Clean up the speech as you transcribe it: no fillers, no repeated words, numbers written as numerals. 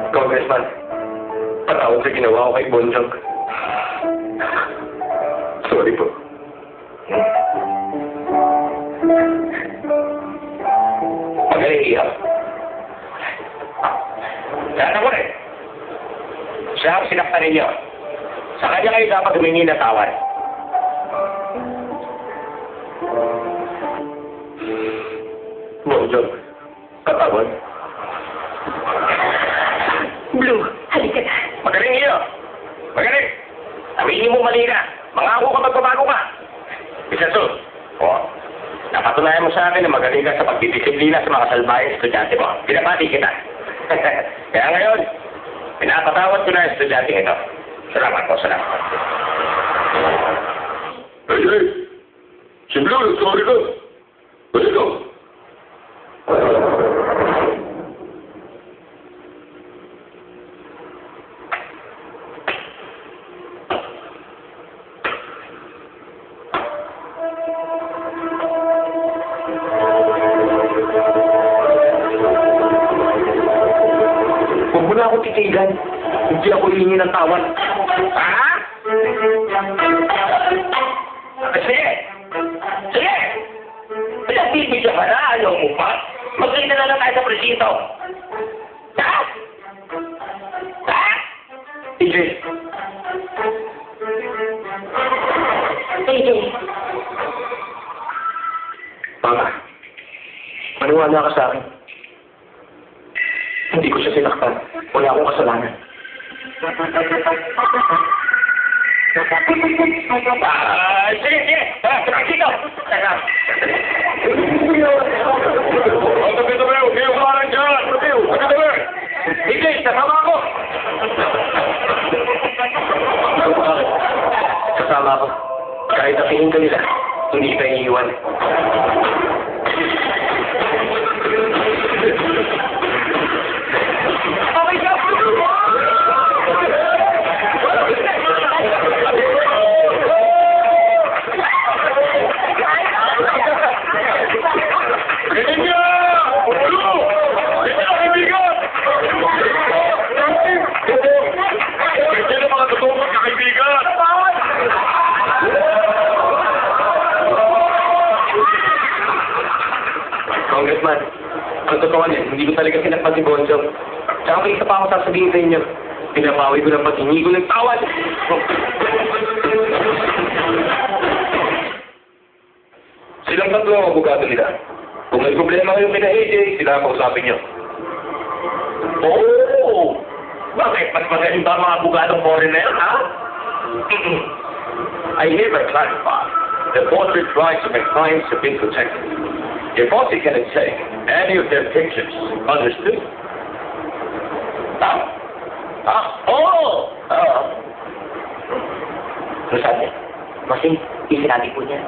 Congressman, patawad sa ginawa ko kay Bonjang. Sorry po. Magaling iyak. Lahat ako rin. Siya ang sinaktan ninyo. Sa kanya kayo dapat humingi ng tawad. Bonjang, patawad. Blue, halika na. Magaling iyo. Magaling. Sabihin mo mali ka. Mangako ka magbabago ka. Isa to. Napatunayan mo sa akin na magaling ka sa pagdidisiplina sa mga salbayang estudyante mo. Pinapati kita. Kaya ngayon, pinapatawad ko na ang estudyante ito. Salamat po, salamat. Hey! Si Blue, sorry ka. Balik ka. Huwag mo na ako titigan. Hindi ako hihingi ng tawad. Ha? Sige! Sige! Pinag-ibigyan ka na. Ayaw mo pa? Magkita na lang tayo sa presinto. Ha? Ha? TJ. TJ. Mama, maniwala ka sa akin. Hindi ko siya sinaktan. Wala akong kasalanan. Sige, sige! Tara, dito! Tara! Tabi, huwag kayo kumarang dyan! Tabi! Hindi, kasama ako! Kasama ako. Kahit natingin ka nila, hindi ka iiwan. Congressman, ang totoo niyan, hindi ko talaga sinaktan si Bonjong. Tsaka may isa pa ako sasabihin sa inyo. Pinapawi ko ng paghingi ko ng tawad. Silang tatlo ang abogado nila. Kung may problema kayo kina AJ, sila ang kausapin nyo. Oh! Bakit? Mas magaling ba mga abogadong foreigner, ha? I hereby clarify that both rights of my clients have been protected. If Bossy cannot take any of their pictures, understood? Oo! Ano sabi? Masing, isinabi po niya.